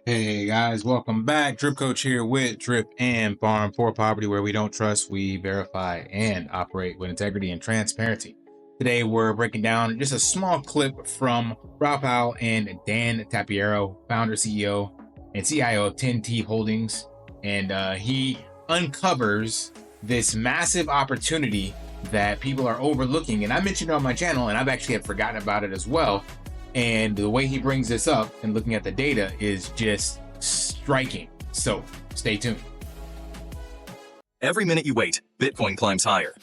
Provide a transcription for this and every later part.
Hey guys, welcome back. Drip Coach here with Drip and Farm for Poverty, where we don't trust, we verify and operate with integrity and transparency. Today we're breaking down just a small clip from Rob Powell and Dan Tapiero, founder, CEO, and CIO of 10T Holdings, and he uncovers this massive opportunity that people are overlooking. And I mentioned it on my channel, and I've actually had forgotten about it as well. And the way he brings this up and looking at the data is just striking. So stay tuned. Every minute you wait, Bitcoin climbs higher.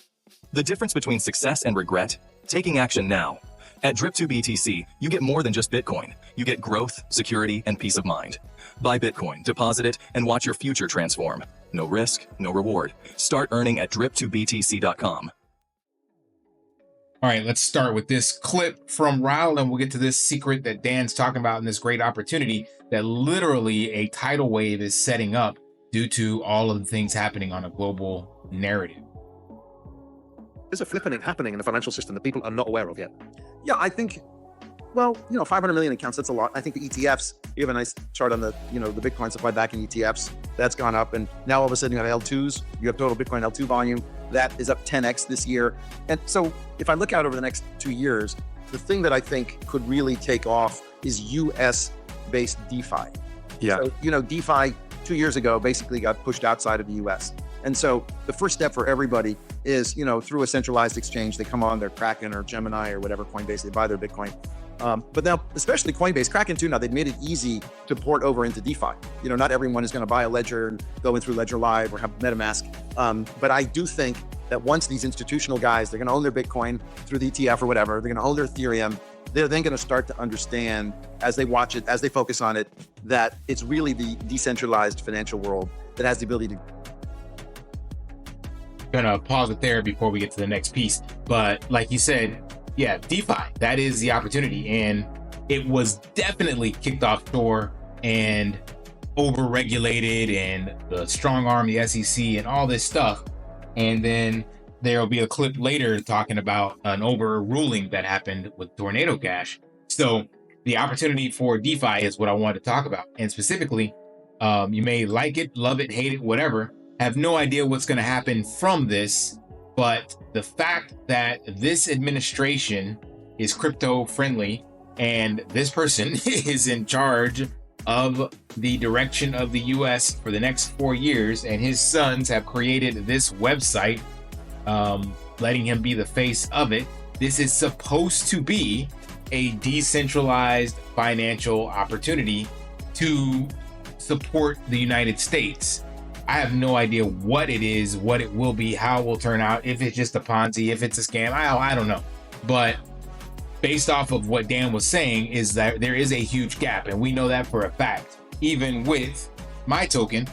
The difference between success and regret? Taking action now. At Drip2BTC, you get more than just Bitcoin. You get growth, security, and peace of mind. Buy Bitcoin, deposit it, and watch your future transform. No risk, no reward. Start earning at Drip2BTC.com. All right, let's start with this clip from Raul, and we'll get to this secret that Dan's talking about and this great opportunity that literally a tidal wave is setting up due to all of the things happening on a global narrative. There's a flipping happening in the financial system that people are not aware of yet. Yeah, I think, well, 500 million accounts, that's a lot. I think the ETFs, you have a nice chart on the, the Bitcoin supply backing ETFs, that's gone up. And now all of a sudden you have L2s, you have total Bitcoin L2 volume, that is up 10x this year. And so if I look out over the next 2 years, the thing that I think could really take off is US-based DeFi. Yeah. So, DeFi 2 years ago basically got pushed outside of the US. And so the first step for everybody is, through a centralized exchange, they come on their Kraken or Gemini or whatever Coinbase, they buy their Bitcoin. But now, especially Coinbase, Kraken too, now they've made it easy to port over into DeFi. Not everyone is going to buy a Ledger and go in through Ledger Live or have MetaMask. But I do think that once these institutional guys, they're going to own their Bitcoin through the ETF or whatever, they're going to own their Ethereum, they're then going to start to understand as they watch it, as they focus on it, that it's really the decentralized financial world that has the ability to. Gonna pause it there before we get to the next piece. But like you said, yeah, DeFi, that is the opportunity. And it was definitely kicked offshore and over-regulated and the strong arm, the SEC and all this stuff. And then there'll be a clip later talking about an overruling that happened with Tornado Cash. So the opportunity for DeFi is what I wanted to talk about. And specifically, you may like it, love it, hate it, whatever, have no idea what's going to happen from this. But the fact that this administration is crypto friendly and this person is in charge of the direction of the US for the next 4 years, and his sons have created this website, letting him be the face of it. This is supposed to be a decentralized financial opportunity to support the United States. I have no idea what it is, what it will be, how it will turn out, if it's just a Ponzi, if it's a scam, I don't know. But based off of what Dan was saying is that there is a huge gap, and we know that for a fact. Even with my token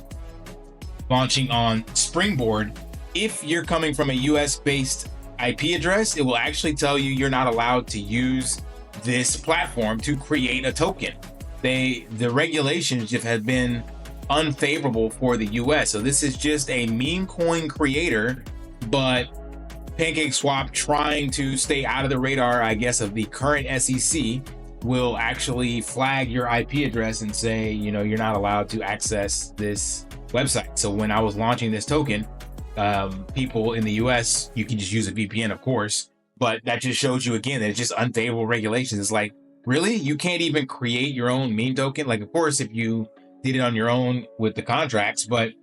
launching on Springboard, if you're coming from a US-based IP address, it will actually tell you you're not allowed to use this platform to create a token. The regulations have been unfavorable for the US. So this is just a meme coin creator, but PancakeSwap, trying to stay out of the radar, I guess, of the current SEC, will actually flag your IP address and say, you're not allowed to access this website. So when I was launching this token, people in the US, you can just use a VPN, of course, but that just shows you again that it's just unfavorable regulations. It's like, really? You can't even create your own meme token? Like, of course, if you did it on your own with the contracts, but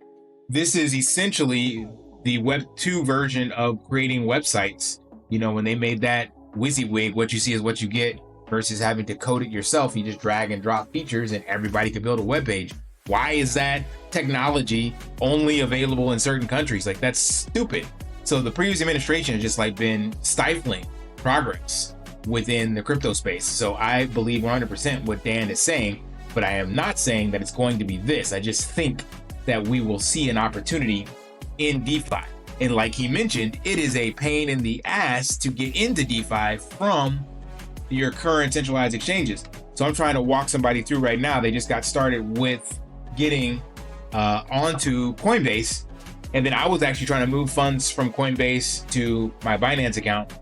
this is essentially the Web 2 version of creating websites. When they made that WYSIWYG, what you see is what you get, versus having to code it yourself. You just drag and drop features and everybody can build a web page. Why is that technology only available in certain countries? Like, that's stupid. So the previous administration has just been stifling progress within the crypto space. So I believe 100% what Dan is saying, but I am not saying that it's going to be this. I just think that we will see an opportunity in DeFi. And like he mentioned, it is a pain in the ass to get into DeFi from your current centralized exchanges. So I'm trying to walk somebody through right now. They just got started with getting onto Coinbase. And then I was actually trying to move funds from Coinbase to my Binance account.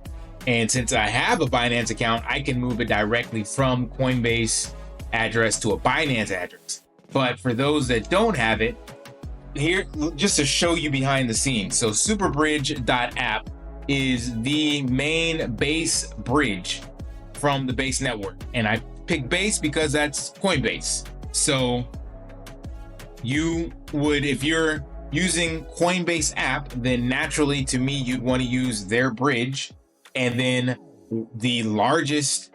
And since I have a Binance account, I can move it directly from Coinbase address to a Binance address. But for those that don't have it, here, just to show you behind the scenes. So superbridge.app is the main Base bridge from the Base network. And I picked Base because that's Coinbase. So you would, if you're using Coinbase app, then naturally to me, you'd want to use their bridge. And then the largest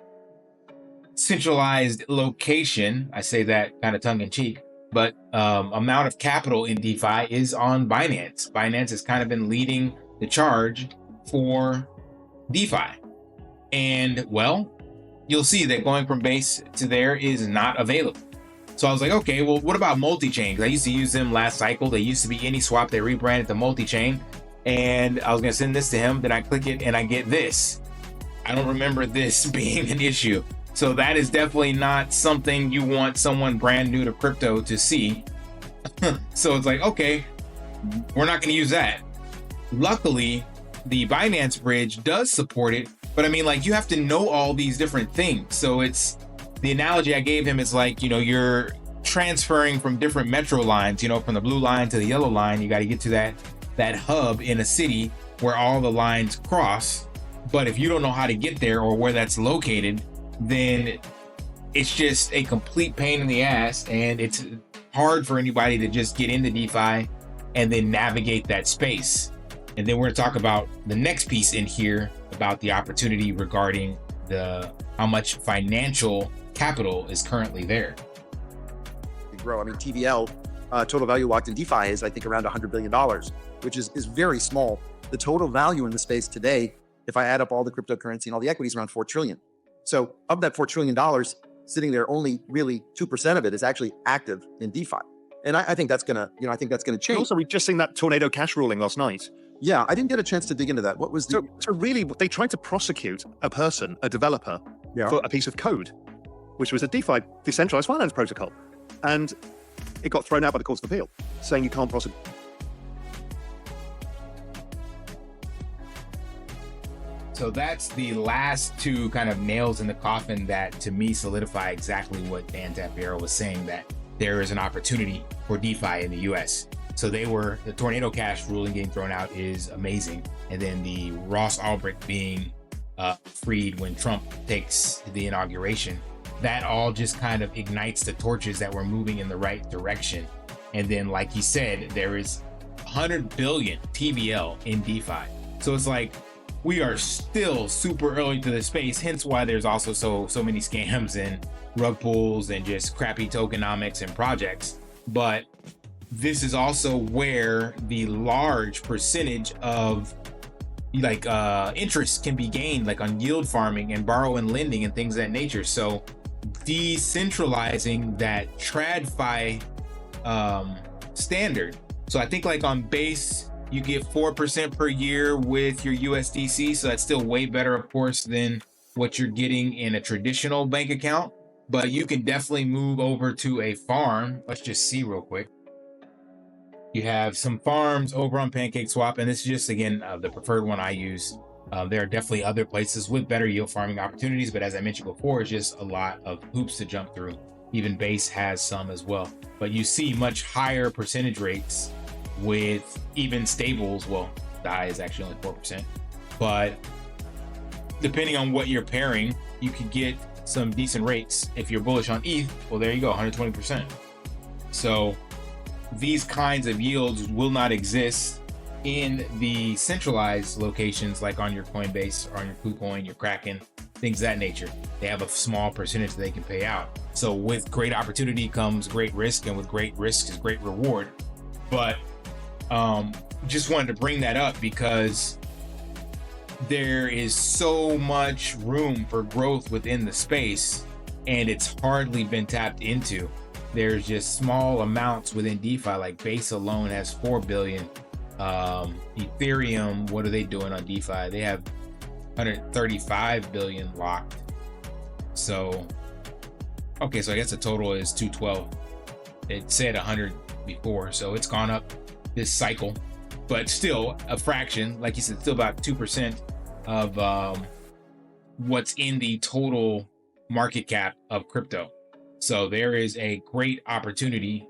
centralized location, I say that kind of tongue in cheek, but amount of capital in DeFi is on Binance. Binance has kind of been leading the charge for DeFi. And well, you'll see that going from Base to there is not available. So I was like, okay, well, what about multi-chain? Because I used to use them last cycle. They used to be AnySwap. They rebranded to multi-chain. And I was going to send this to him. Then I click it and I get this. I don't remember this being an issue. So that is definitely not something you want someone brand new to crypto to see. So it's like, okay, we're not going to use that. Luckily, the Binance bridge does support it. But I mean, like, you have to know all these different things. So it's, the analogy I gave him is like, you know, you're transferring from different metro lines, you know, from the blue line to the yellow line. You got to get to that hub in a city where all the lines cross. But if you don't know how to get there or where that's located, then it's just a complete pain in the ass. And it's hard for anybody to just get into DeFi and then navigate that space. And then we're going to talk about the next piece in here about the opportunity regarding how much financial capital is currently there. Grow. I mean, TVL, total value locked in DeFi is, I think, around $100 billion, which is very small. The total value in the space today, if I add up all the cryptocurrency and all the equities, around $4 trillion. So of that $4 trillion sitting there, only really 2% of it is actually active in DeFi. And I think that's gonna, I think that's gonna change. Also, we've just seen that tornado cash ruling last night. Yeah, I didn't get a chance to dig into that. What was the... So really, they tried to prosecute a person, a developer, for a piece of code, which was a DeFi, decentralized finance protocol. And it got thrown out by the Courts of Appeal, saying you can't prosecute. So that's the last two kind of nails in the coffin that, to me, solidify exactly what Dan Tapiero was saying, that there is an opportunity for DeFi in the US. So the tornado cash ruling getting thrown out is amazing. And then the Ross Ulbricht being freed when Trump takes the inauguration, that all just kind of ignites the torches that we're moving in the right direction. And then, like he said, there is 100 billion TVL in DeFi. So it's like, we are still super early to the space, hence why there's also so many scams and rug pulls and just crappy tokenomics and projects. But this is also where the large percentage of interest can be gained, like on yield farming and borrow and lending and things of that nature. So decentralizing that TradFi standard. So I think like on Base, you get 4% per year with your USDC. So that's still way better, of course, than what you're getting in a traditional bank account. But you can definitely move over to a farm. Let's just see real quick. You have some farms over on PancakeSwap, and this is just, again, the preferred one I use. There are definitely other places with better yield farming opportunities, but as I mentioned before, it's just a lot of hoops to jump through. Even Base has some as well. But you see much higher percentage rates with even stables. Well, DAI is actually only 4%. But depending on what you're pairing, you could get some decent rates. If you're bullish on ETH, well, there you go, 120%. So these kinds of yields will not exist in the centralized locations like on your Coinbase or on your KuCoin, your Kraken, things of that nature. They have a small percentage they can pay out. So with great opportunity comes great risk, and with great risk is great reward. But just wanted to bring that up because there is so much room for growth within the space, and it's hardly been tapped into. There's just small amounts within DeFi, like Base alone has 4 billion. Ethereum, what are they doing on DeFi? They have 135 billion locked. So, okay, so I guess the total is 212. It said 100 before, so it's gone up this cycle, but still a fraction. Like you said, still about 2% of what's in the total market cap of crypto. So there is a great opportunity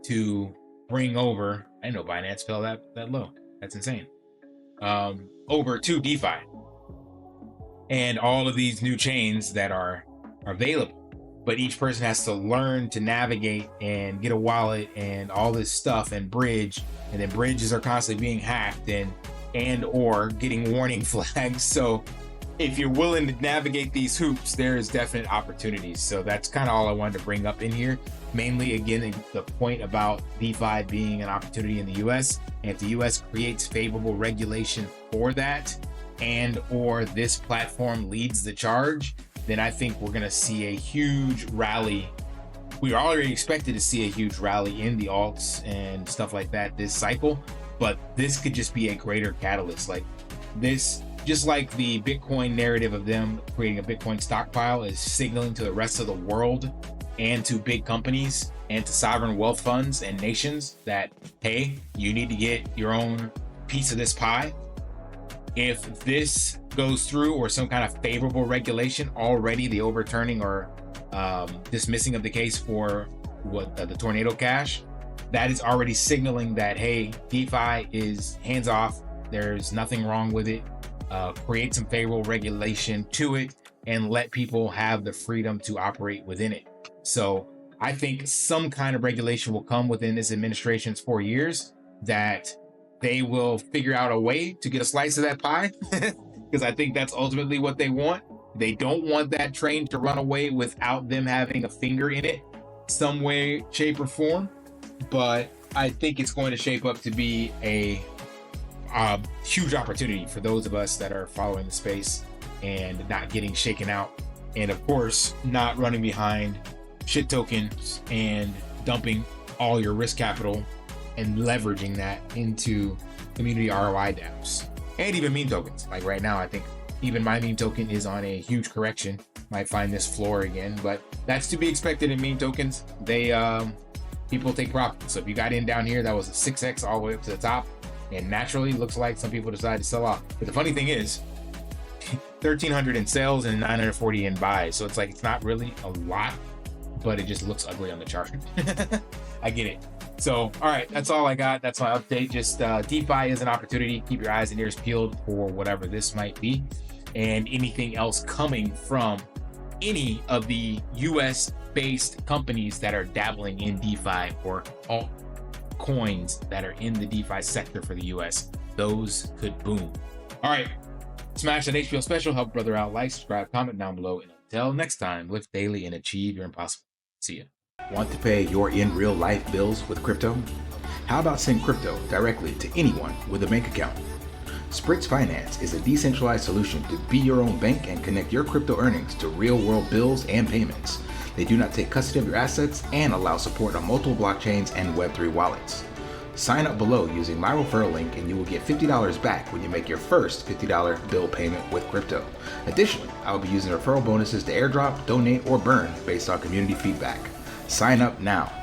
to bring over, I know Binance fell that low. That's insane. Over to DeFi and all of these new chains that are available. But each person has to learn to navigate and get a wallet and all this stuff and bridge. And then bridges are constantly being hacked and or getting warning flags. So if you're willing to navigate these hoops, there is definite opportunities. So that's kind of all I wanted to bring up in here. Mainly, again, the point about DeFi being an opportunity in the US. And if the US creates favorable regulation for that, and or this platform leads the charge, then I think we're going to see a huge rally. We already expected to see a huge rally in the alts and stuff like that this cycle, but this could just be a greater catalyst. Like this, just like the Bitcoin narrative of them creating a Bitcoin stockpile is signaling to the rest of the world and to big companies and to sovereign wealth funds and nations that, hey, you need to get your own piece of this pie. If this goes through or some kind of favorable regulation, already the overturning or dismissing of the case for the tornado cash, that is already signaling that, hey, DeFi is hands off. There's nothing wrong with it. Create some favorable regulation to it and let people have the freedom to operate within it. So I think some kind of regulation will come within this administration's 4 years that they will figure out a way to get a slice of that pie, because I think that's ultimately what they want. They don't want that train to run away without them having a finger in it, some way, shape, or form. But I think it's going to shape up to be a huge opportunity for those of us that are following the space and not getting shaken out. And of course, not running behind shit tokens and dumping all your risk capital and leveraging that into community ROI dApps and even meme tokens. Like right now, I think even my meme token is on a huge correction. Might find this floor again, but that's to be expected in meme tokens. They people take profit. So if you got in down here, that was a 6x all the way up to the top, and naturally looks like some people decided to sell off. But the funny thing is 1,300 in sales and 940 in buys. So it's like, it's not really a lot, but it just looks ugly on the chart. I get it. So, all right, that's all I got. That's my update. Just DeFi is an opportunity. Keep your eyes and ears peeled for whatever this might be and anything else coming from any of the US-based companies that are dabbling in DeFi or altcoins that are in the DeFi sector for the US. Those could boom. All right, smash that HBO special. Help brother out. Like, subscribe, comment down below. And until next time, live daily and achieve your impossible. See ya. Want to pay your in real life bills with crypto? How about send crypto directly to anyone with a bank account? Spritz Finance is a decentralized solution to be your own bank and connect your crypto earnings to real world bills and payments. They do not take custody of your assets and allow support on multiple blockchains and Web3 wallets. Sign up below using my referral link and you will get $50 back when you make your first $50 bill payment with crypto. Additionally, I will be using referral bonuses to airdrop, donate, or burn based on community feedback. Sign up now.